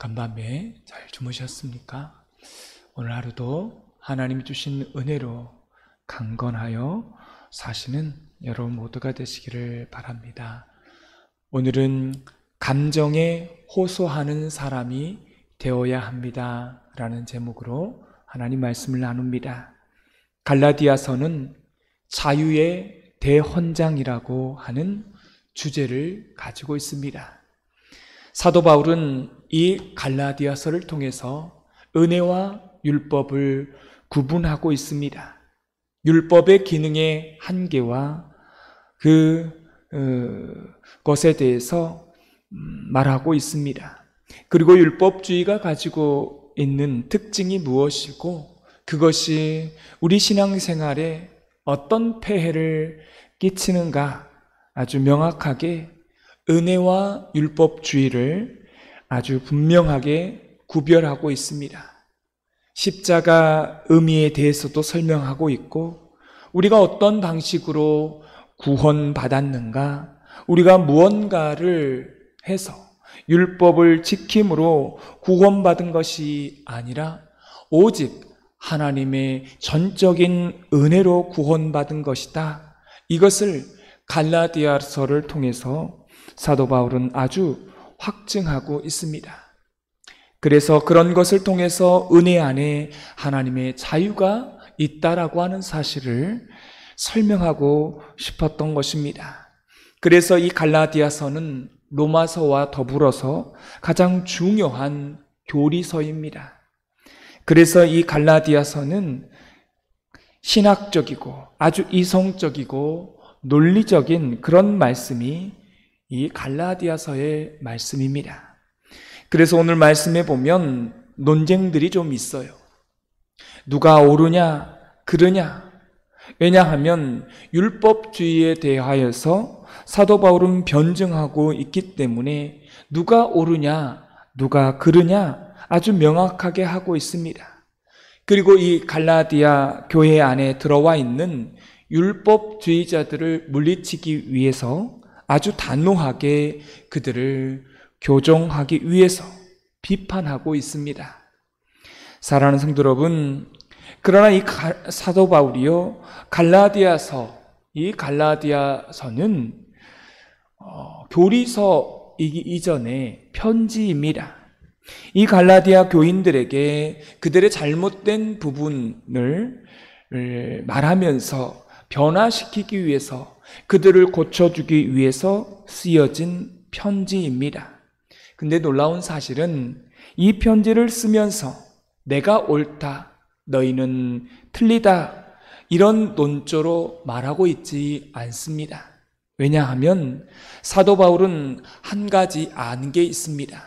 간밤에 잘 주무셨습니까? 오늘 하루도 하나님이 주신 은혜로 강건하여 사시는 여러분 모두가 되시기를 바랍니다. 오늘은 감정에 호소하는 사람이 되어야 합니다 라는 제목으로 하나님 말씀을 나눕니다. 갈라디아서는 자유의 대헌장이라고 하는 주제를 가지고 있습니다. 사도 바울은 이 갈라디아서를 통해서 은혜와 율법을 구분하고 있습니다. 율법의 기능의 한계와 그것에 대해서 말하고 있습니다. 그리고 율법주의가 가지고 있는 특징이 무엇이고 그것이 우리 신앙생활에 어떤 폐해를 끼치는가 아주 명확하게 은혜와 율법주의를 아주 분명하게 구별하고 있습니다. 십자가 의미에 대해서도 설명하고 있고 우리가 어떤 방식으로 구원받았는가, 우리가 무언가를 해서 율법을 지킴으로 구원받은 것이 아니라 오직 하나님의 전적인 은혜로 구원받은 것이다. 이것을 갈라디아서를 통해서 사도 바울은 아주 확증하고 있습니다. 그래서 그런 것을 통해서 은혜 안에 하나님의 자유가 있다라고 하는 사실을 설명하고 싶었던 것입니다. 그래서 이 갈라디아서는 로마서와 더불어서 가장 중요한 교리서입니다. 그래서 이 갈라디아서는 신학적이고 아주 이성적이고 논리적인 그런 말씀이 이 갈라디아서의 말씀입니다. 그래서 오늘 말씀에 보면 논쟁들이 좀 있어요. 누가 옳으냐, 그르냐. 왜냐하면 율법주의에 대하여서 사도 바울은 변증하고 있기 때문에 누가 옳으냐, 누가 그르냐 아주 명확하게 하고 있습니다. 그리고 이 갈라디아 교회 안에 들어와 있는 율법주의자들을 물리치기 위해서 아주 단호하게 그들을 교정하기 위해서 비판하고 있습니다. 사랑하는 성도 여러분, 그러나 이 사도 바울이요 이 갈라디아서는 교리서이기 이전에 편지입니다. 이 갈라디아 교인들에게 그들의 잘못된 부분을 말하면서 변화시키기 위해서 그들을 고쳐주기 위해서 쓰여진 편지입니다. 근데 놀라운 사실은 이 편지를 쓰면서 내가 옳다, 너희는 틀리다 이런 논조로 말하고 있지 않습니다. 왜냐하면 사도 바울은 한 가지 아는 게 있습니다.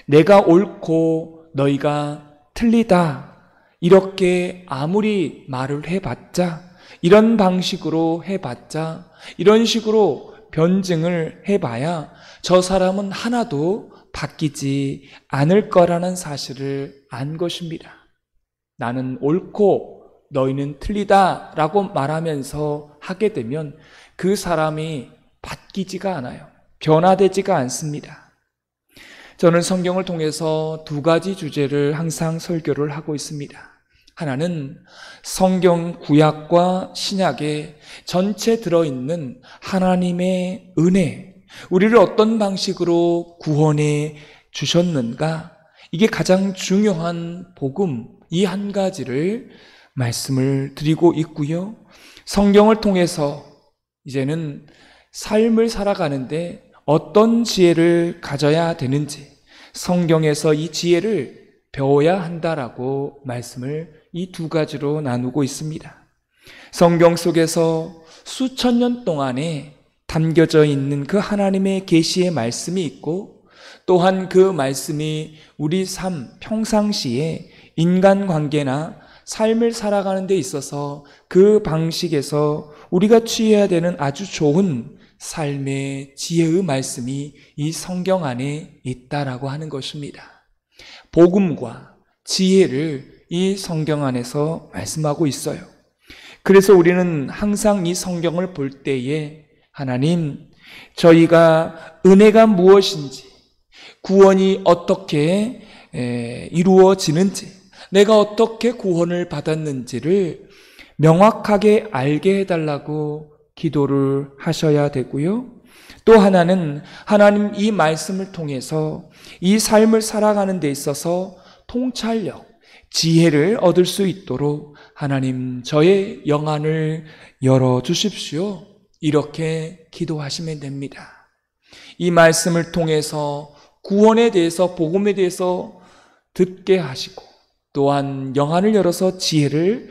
내가 옳고 너희가 틀리다 이렇게 아무리 말을 해봤자 이런 방식으로 해봤자 이런 식으로 변증을 해봐야 저 사람은 하나도 바뀌지 않을 거라는 사실을 안 것입니다. 나는 옳고 너희는 틀리다 라고 말하면서 하게 되면 그 사람이 바뀌지가 않아요. 변화되지가 않습니다. 저는 성경을 통해서 두 가지 주제를 항상 설교를 하고 있습니다. 하나는 성경 구약과 신약에 전체 들어있는 하나님의 은혜, 우리를 어떤 방식으로 구원해 주셨는가, 이게 가장 중요한 복음, 이 한 가지를 말씀을 드리고 있고요. 성경을 통해서 이제는 삶을 살아가는데 어떤 지혜를 가져야 되는지 성경에서 이 지혜를 배워야 한다라고 말씀을 이 두 가지로 나누고 있습니다. 성경 속에서 수천 년 동안에 담겨져 있는 그 하나님의 계시의 말씀이 있고 또한 그 말씀이 우리 삶 평상시에 인간관계나 삶을 살아가는 데 있어서 그 방식에서 우리가 취해야 되는 아주 좋은 삶의 지혜의 말씀이 이 성경 안에 있다라고 하는 것입니다. 복음과 지혜를 이 성경 안에서 말씀하고 있어요. 그래서 우리는 항상 이 성경을 볼 때에 하나님, 저희가 은혜가 무엇인지, 구원이 어떻게 이루어지는지, 내가 어떻게 구원을 받았는지를 명확하게 알게 해달라고 기도를 하셔야 되고요. 또 하나는 하나님 이 말씀을 통해서 이 삶을 살아가는 데 있어서 통찰력, 지혜를 얻을 수 있도록 하나님 저의 영안을 열어주십시오. 이렇게 기도하시면 됩니다. 이 말씀을 통해서 구원에 대해서, 복음에 대해서 듣게 하시고 또한 영안을 열어서 지혜를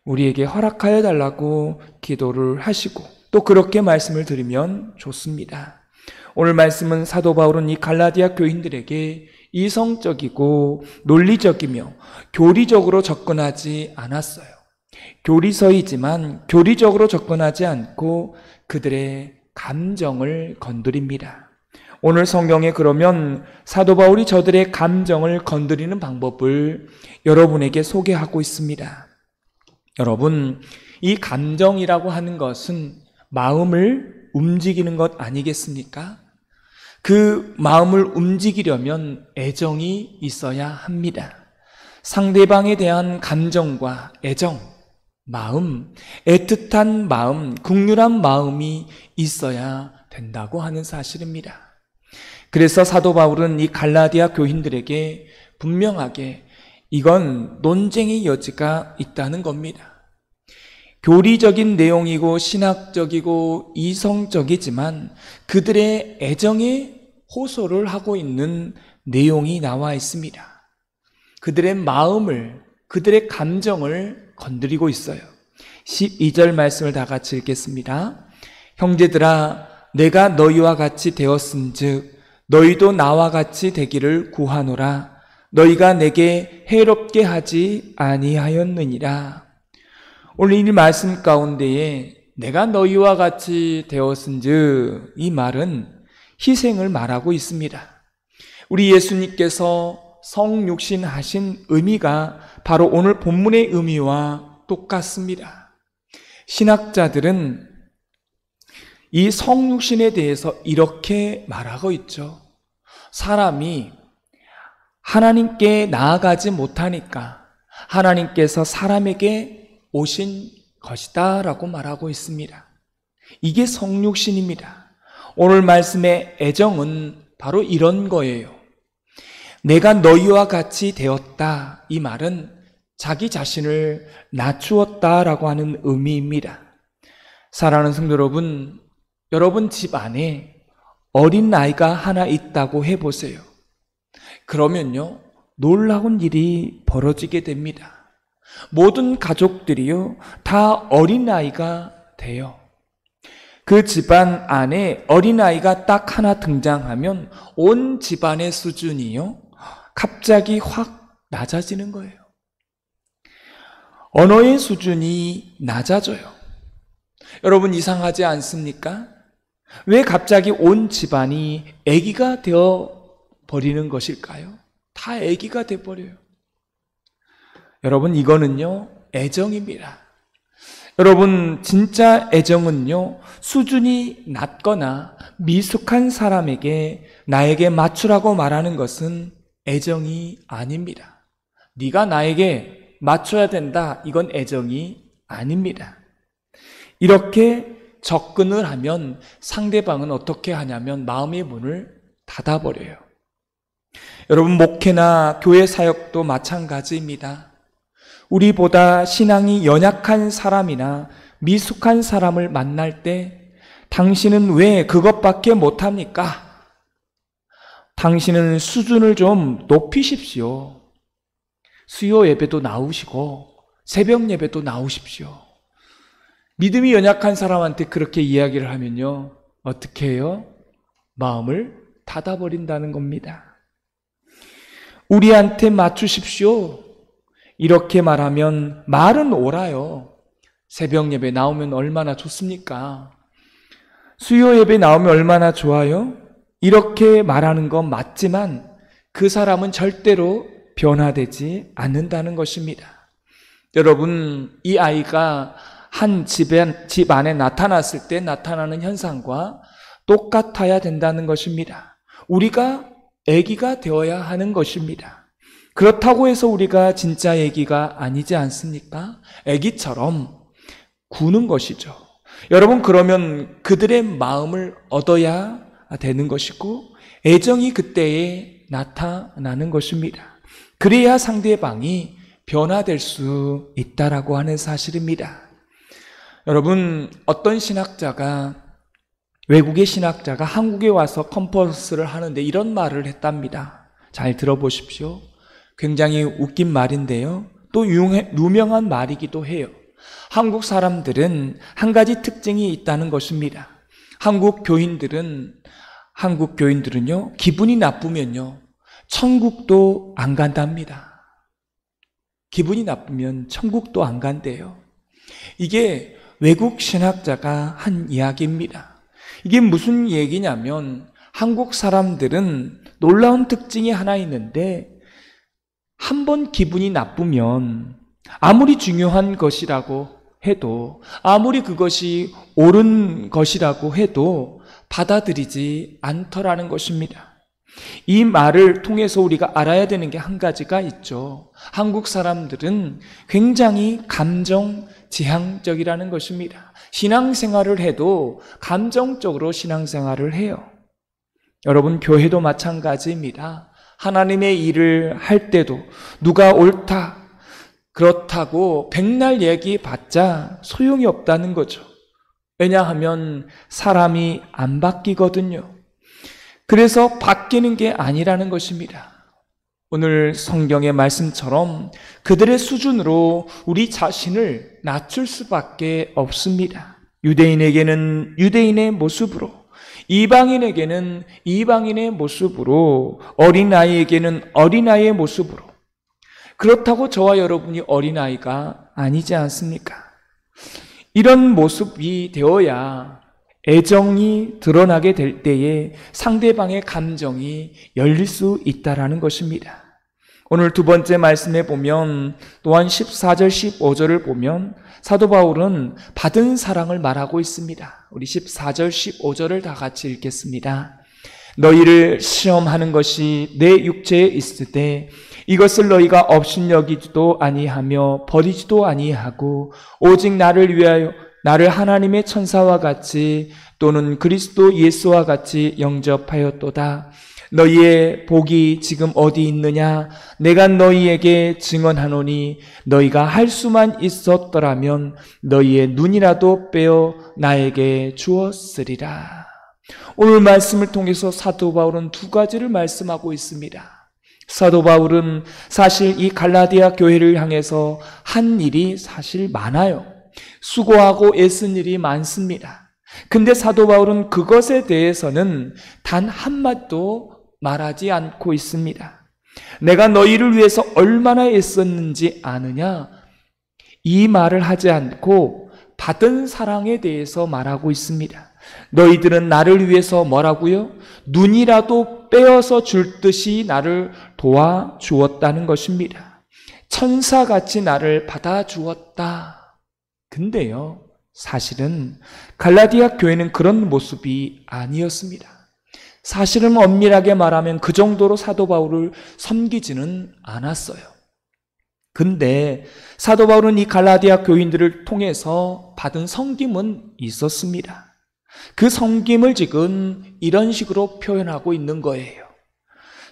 우리에게 허락하여 달라고 기도를 하시고 또 그렇게 말씀을 드리면 좋습니다. 오늘 말씀은 사도 바울은 이 갈라디아 교인들에게 이성적이고 논리적이며 교리적으로 접근하지 않았어요. 교리서이지만 교리적으로 접근하지 않고 그들의 감정을 건드립니다. 오늘 성경에 그러면 사도 바울이 저들의 감정을 건드리는 방법을 여러분에게 소개하고 있습니다. 여러분, 이 감정이라고 하는 것은 마음을 움직이는 것 아니겠습니까? 그 마음을 움직이려면 애정이 있어야 합니다. 상대방에 대한 감정과 애정, 마음, 애틋한 마음, 긍휼한 마음이 있어야 된다고 하는 사실입니다. 그래서 사도 바울은 이 갈라디아 교인들에게 분명하게 이건 논쟁의 여지가 있다는 겁니다. 교리적인 내용이고 신학적이고 이성적이지만 그들의 애정에 호소를 하고 있는 내용이 나와 있습니다. 그들의 마음을, 그들의 감정을 건드리고 있어요. 12절 말씀을 다 같이 읽겠습니다. 형제들아, 내가 너희와 같이 되었은즉 너희도 나와 같이 되기를 구하노라. 너희가 내게 해롭게 하지 아니하였느니라. 오늘 이 말씀 가운데에 내가 너희와 같이 되었은즉 이 말은 희생을 말하고 있습니다. 우리 예수님께서 성육신 하신 의미가 바로 오늘 본문의 의미와 똑같습니다. 신학자들은 이 성육신에 대해서 이렇게 말하고 있죠. 사람이 하나님께 나아가지 못하니까 하나님께서 사람에게 오신 것이다 라고 말하고 있습니다. 이게 성육신입니다. 오늘 말씀의 애정은 바로 이런 거예요. 내가 너희와 같이 되었다. 이 말은 자기 자신을 낮추었다라고 하는 의미입니다. 사랑하는 성도 여러분, 여러분 집 안에 어린 아이가 하나 있다고 해보세요. 그러면요, 놀라운 일이 벌어지게 됩니다. 모든 가족들이요, 다 어린아이가 돼요. 그 집안 안에 어린아이가 딱 하나 등장하면 온 집안의 수준이요, 갑자기 확 낮아지는 거예요. 언어의 수준이 낮아져요. 여러분 이상하지 않습니까? 왜 갑자기 온 집안이 아기가 되어 버리는 것일까요? 다 아기가 돼 버려요. 여러분 이거는요, 애정입니다. 여러분 진짜 애정은요, 수준이 낮거나 미숙한 사람에게 나에게 맞추라고 말하는 것은 애정이 아닙니다. 네가 나에게 맞춰야 된다, 이건 애정이 아닙니다. 이렇게 접근을 하면 상대방은 어떻게 하냐면 마음의 문을 닫아버려요. 여러분 목회나 교회 사역도 마찬가지입니다. 우리보다 신앙이 연약한 사람이나 미숙한 사람을 만날 때 당신은 왜 그것밖에 못합니까? 당신은 수준을 좀 높이십시오. 수요 예배도 나오시고 새벽 예배도 나오십시오. 믿음이 연약한 사람한테 그렇게 이야기를 하면요, 어떻게 해요? 마음을 닫아버린다는 겁니다. 우리한테 맞추십시오. 이렇게 말하면 말은 옳아요. 새벽 예배 나오면 얼마나 좋습니까? 수요 예배 나오면 얼마나 좋아요? 이렇게 말하는 건 맞지만 그 사람은 절대로 변화되지 않는다는 것입니다. 여러분, 이 아이가 한 집 안에 나타났을 때 나타나는 현상과 똑같아야 된다는 것입니다. 우리가 아기가 되어야 하는 것입니다. 그렇다고 해서 우리가 진짜 아기가 아니지 않습니까? 아기처럼 구는 것이죠. 여러분, 그러면 그들의 마음을 얻어야 되는 것이고 애정이 그때에 나타나는 것입니다. 그래야 상대방이 변화될 수 있다라고 하는 사실입니다. 여러분, 어떤 신학자가, 외국의 신학자가 한국에 와서 컨퍼런스를 하는데 이런 말을 했답니다. 잘 들어보십시오. 굉장히 웃긴 말인데요. 또 유명한 말이기도 해요. 한국 사람들은 한 가지 특징이 있다는 것입니다. 한국 교인들은요, 기분이 나쁘면요, 천국도 안 간답니다. 기분이 나쁘면 천국도 안 간대요. 이게 외국 신학자가 한 이야기입니다. 이게 무슨 얘기냐면 한국 사람들은 놀라운 특징이 하나 있는데 한 번 기분이 나쁘면 아무리 중요한 것이라고 해도, 아무리 그것이 옳은 것이라고 해도 받아들이지 않더라는 것입니다. 이 말을 통해서 우리가 알아야 되는 게 한 가지가 있죠. 한국 사람들은 굉장히 감정 지향적이라는 것입니다. 신앙생활을 해도 감정적으로 신앙생활을 해요. 여러분, 교회도 마찬가지입니다. 하나님의 일을 할 때도 누가 옳다, 그렇다고 백날 얘기해봤자 소용이 없다는 거죠. 왜냐하면 사람이 안 바뀌거든요. 그래서 바뀌는 게 아니라는 것입니다. 오늘 성경의 말씀처럼 그들의 수준으로 우리 자신을 낮출 수밖에 없습니다. 유대인에게는 유대인의 모습으로, 이방인에게는 이방인의 모습으로, 어린아이에게는 어린아이의 모습으로. 그렇다고 저와 여러분이 어린아이가 아니지 않습니까? 이런 모습이 되어야 애정이 드러나게 될 때에 상대방의 감정이 열릴 수 있다라는 것입니다. 오늘 두 번째 말씀에 보면, 또한 14절 15절을 보면 사도 바울은 받은 사랑을 말하고 있습니다. 우리 14절 15절을 다 같이 읽겠습니다. 너희를 시험하는 것이 내 육체에 있을 때 이것을 너희가 업신여기지도 아니하며 버리지도 아니하고 오직 나를 위하여 나를 하나님의 천사와 같이 또는 그리스도 예수와 같이 영접하였도다. 너희의 복이 지금 어디 있느냐? 내가 너희에게 증언하노니 너희가 할 수만 있었더라면 너희의 눈이라도 빼어 나에게 주었으리라. 오늘 말씀을 통해서 사도 바울은 두 가지를 말씀하고 있습니다. 사도 바울은 사실 이 갈라디아 교회를 향해서 한 일이 사실 많아요. 수고하고 애쓴 일이 많습니다. 근데 사도 바울은 그것에 대해서는 단 한마디도 말하지 않고 있습니다. 내가 너희를 위해서 얼마나 애썼는지 아느냐? 이 말을 하지 않고 받은 사랑에 대해서 말하고 있습니다. 너희들은 나를 위해서 뭐라고요? 눈이라도 빼어서 줄 듯이 나를 도와주었다는 것입니다. 천사같이 나를 받아주었다. 근데요, 사실은 갈라디아 교회는 그런 모습이 아니었습니다. 사실은 엄밀하게 말하면 그 정도로 사도 바울을 섬기지는 않았어요. 근데 사도 바울은 이 갈라디아 교인들을 통해서 받은 섬김은 있었습니다. 그 섬김을 지금 이런 식으로 표현하고 있는 거예요.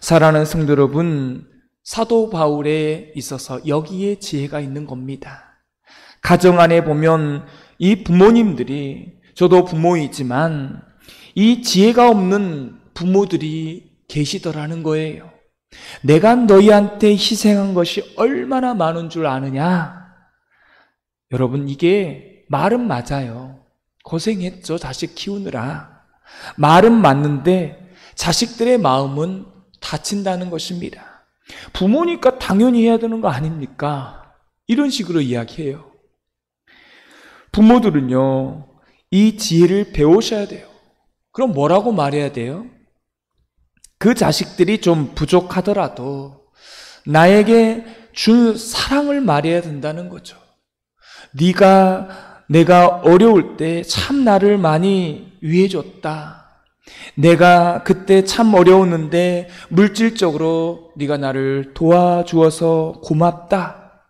사랑하는 성도 여러분, 사도 바울에 있어서 여기에 지혜가 있는 겁니다. 가정 안에 보면 이 부모님들이, 저도 부모이지만 이 지혜가 없는 부모들이 계시더라는 거예요. 내가 너희한테 희생한 것이 얼마나 많은 줄 아느냐? 여러분, 이게 말은 맞아요. 고생했죠, 자식 키우느라. 말은 맞는데 자식들의 마음은 다친다는 것입니다. 부모니까 당연히 해야 되는 거 아닙니까? 이런 식으로 이야기해요. 부모들은요, 이 지혜를 배우셔야 돼요. 그럼 뭐라고 말해야 돼요? 그 자식들이 좀 부족하더라도 나에게 준 사랑을 말해야 된다는 거죠. 내가 어려울 때 참 나를 많이 위해줬다. 내가 그때 참 어려웠는데 물질적으로 네가 나를 도와주어서 고맙다.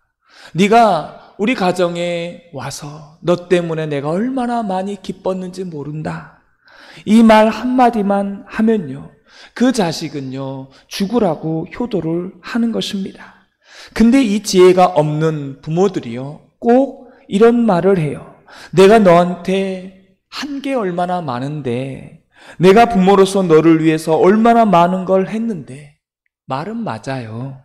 네가 우리 가정에 와서 너 때문에 내가 얼마나 많이 기뻤는지 모른다. 이 말 한마디만 하면요, 그 자식은요 죽으라고 효도를 하는 것입니다. 근데 이 지혜가 없는 부모들이요 꼭 이런 말을 해요. 내가 너한테 한 게 얼마나 많은데, 내가 부모로서 너를 위해서 얼마나 많은 걸 했는데. 말은 맞아요.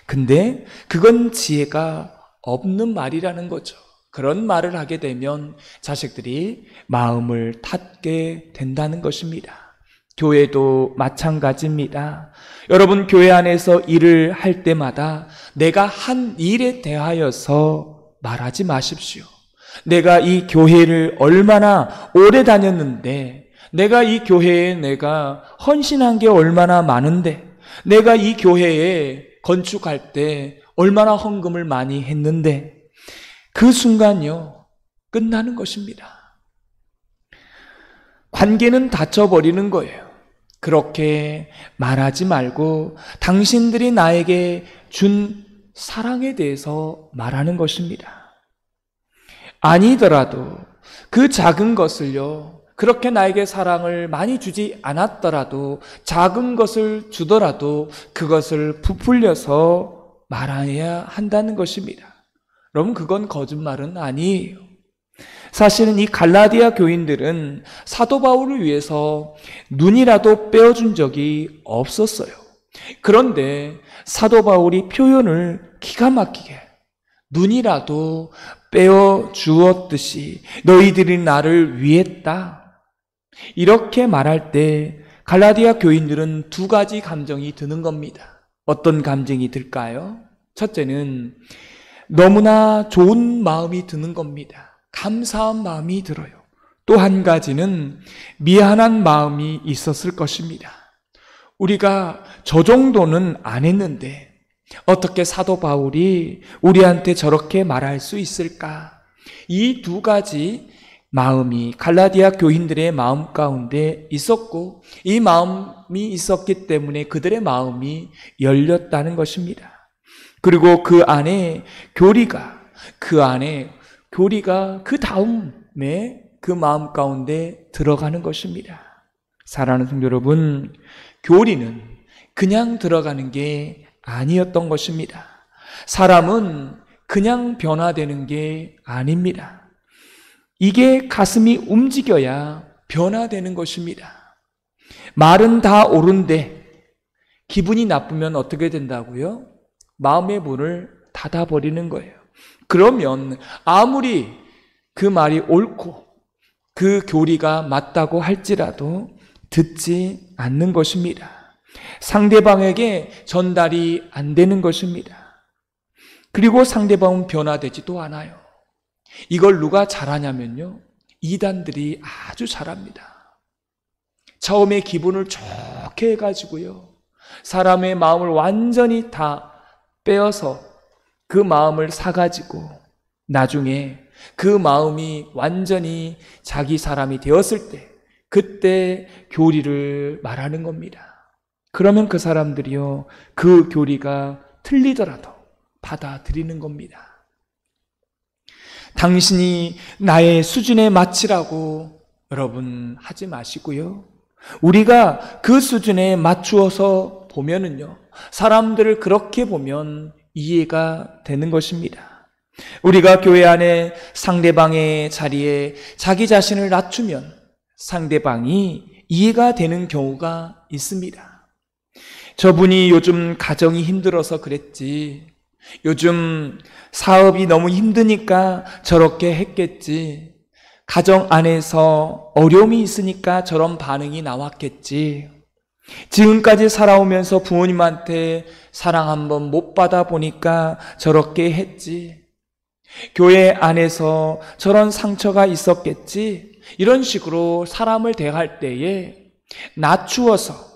근데 그건 지혜가 없는 말이라는 거죠. 그런 말을 하게 되면 자식들이 마음을 닫게 된다는 것입니다. 교회도 마찬가지입니다. 여러분, 교회 안에서 일을 할 때마다 내가 한 일에 대하여서 말하지 마십시오. 내가 이 교회를 얼마나 오래 다녔는데, 내가 이 교회에 내가 헌신한 게 얼마나 많은데, 내가 이 교회에 건축할 때 얼마나 헌금을 많이 했는데, 그 순간요 끝나는 것입니다. 관계는 닫혀버리는 거예요. 그렇게 말하지 말고 당신들이 나에게 준 사랑에 대해서 말하는 것입니다. 아니더라도 그 작은 것을요, 그렇게 나에게 사랑을 많이 주지 않았더라도 작은 것을 주더라도 그것을 부풀려서 말해야 한다는 것입니다. 여러분, 그건 거짓말은 아니에요. 사실은 이 갈라디아 교인들은 사도 바울을 위해서 눈이라도 빼어준 적이 없었어요. 그런데 사도 바울이 표현을 기가 막히게 눈이라도 빼어 주었듯이 너희들이 나를 위했다, 이렇게 말할 때 갈라디아 교인들은 두 가지 감정이 드는 겁니다. 어떤 감정이 들까요? 첫째는 너무나 좋은 마음이 드는 겁니다. 감사한 마음이 들어요. 또 한 가지는 미안한 마음이 있었을 것입니다. 우리가 저 정도는 안 했는데 어떻게 사도 바울이 우리한테 저렇게 말할 수 있을까? 이 두 가지 마음이 갈라디아 교인들의 마음 가운데 있었고, 이 마음이 있었기 때문에 그들의 마음이 열렸다는 것입니다. 그리고 그 안에 교리가 그 다음에 그 마음 가운데 들어가는 것입니다. 사랑하는 성도 여러분, 교리는 그냥 들어가는 게 아니었던 것입니다. 사람은 그냥 변화되는 게 아닙니다. 이게 가슴이 움직여야 변화되는 것입니다. 말은 다 옳은데 기분이 나쁘면 어떻게 된다고요? 마음의 문을 닫아버리는 거예요. 그러면 아무리 그 말이 옳고 그 교리가 맞다고 할지라도 듣지 않는 것입니다. 상대방에게 전달이 안 되는 것입니다. 그리고 상대방은 변화되지도 않아요. 이걸 누가 잘하냐면요, 이단들이 아주 잘합니다. 처음에 기분을 좋게 해가지고요, 사람의 마음을 완전히 다 빼어서 그 마음을 사가지고 나중에 그 마음이 완전히 자기 사람이 되었을 때, 그때 교리를 말하는 겁니다. 그러면 그 사람들이요, 그 교리가 틀리더라도 받아들이는 겁니다. 당신이 나의 수준에 맞추라고 여러분 하지 마시고요, 우리가 그 수준에 맞추어서 보면은요, 사람들을 그렇게 보면 이해가 되는 것입니다. 우리가 교회 안에 상대방의 자리에 자기 자신을 낮추면 상대방이 이해가 되는 경우가 있습니다. 저분이 요즘 가정이 힘들어서 그랬지, 요즘 사업이 너무 힘드니까 저렇게 했겠지, 가정 안에서 어려움이 있으니까 저런 반응이 나왔겠지, 지금까지 살아오면서 부모님한테 사랑 한번 못 받아보니까 저렇게 했지, 교회 안에서 저런 상처가 있었겠지, 이런 식으로 사람을 대할 때에 낮추어서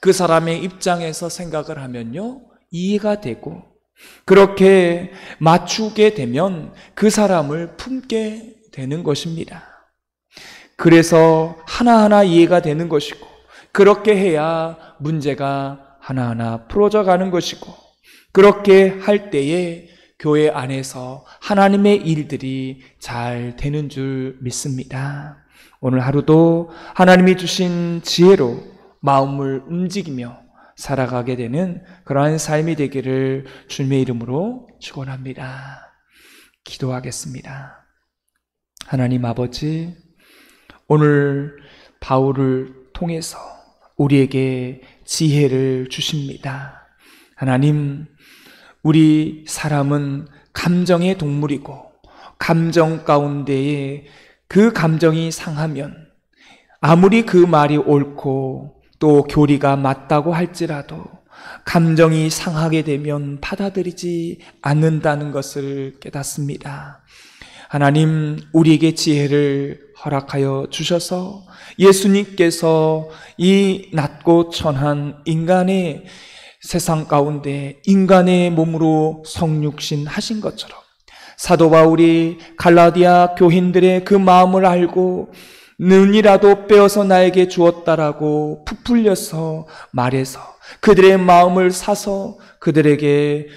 그 사람의 입장에서 생각을 하면요, 이해가 되고, 그렇게 맞추게 되면 그 사람을 품게 되는 것입니다. 그래서 하나하나 이해가 되는 것이고, 그렇게 해야 문제가 하나하나 풀어져 가는 것이고, 그렇게 할 때에 교회 안에서 하나님의 일들이 잘 되는 줄 믿습니다. 오늘 하루도 하나님이 주신 지혜로 마음을 움직이며 살아가게 되는 그러한 삶이 되기를 주님의 이름으로 축원합니다. 기도하겠습니다. 하나님 아버지, 오늘 바울을 통해서 우리에게 지혜를 주십니다. 하나님, 우리 사람은 감정의 동물이고, 감정 가운데에 그 감정이 상하면 아무리 그 말이 옳고 또 교리가 맞다고 할지라도 감정이 상하게 되면 받아들이지 않는다는 것을 깨닫습니다. 하나님, 우리에게 지혜를 허락하여 주셔서 예수님께서 이 낮고 천한 인간의 세상 가운데 인간의 몸으로 성육신 하신 것처럼 사도 바울이 갈라디아 교인들의 그 마음을 알고 눈이라도 빼어서 나에게 주었다라고 부풀려서 말해서 그들의 마음을 사서 그들에게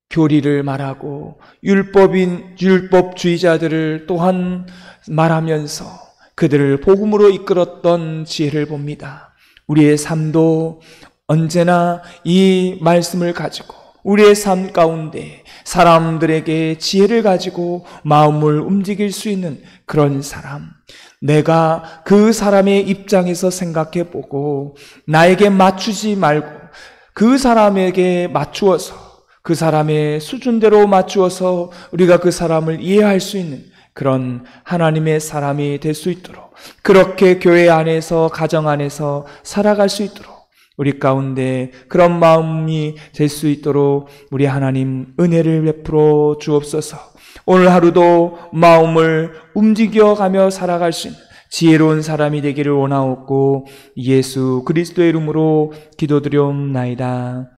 교리를 말하고 율법주의자들을 또한 말하면서 그들을 복음으로 이끌었던 지혜를 봅니다. 우리의 삶도 언제나 이 말씀을 가지고 우리의 삶 가운데 사람들에게 지혜를 가지고 마음을 움직일 수 있는 그런 사람, 내가 그 사람의 입장에서 생각해 보고 나에게 맞추지 말고 그 사람에게 맞추어서 그 사람의 수준대로 맞추어서 우리가 그 사람을 이해할 수 있는 그런 하나님의 사람이 될 수 있도록, 그렇게 교회 안에서 가정 안에서 살아갈 수 있도록 우리 가운데 그런 마음이 될 수 있도록 우리 하나님 은혜를 베풀어 주옵소서. 오늘 하루도 마음을 움직여가며 살아갈 수 있는 지혜로운 사람이 되기를 원하옵고 예수 그리스도의 이름으로 기도드리옵나이다.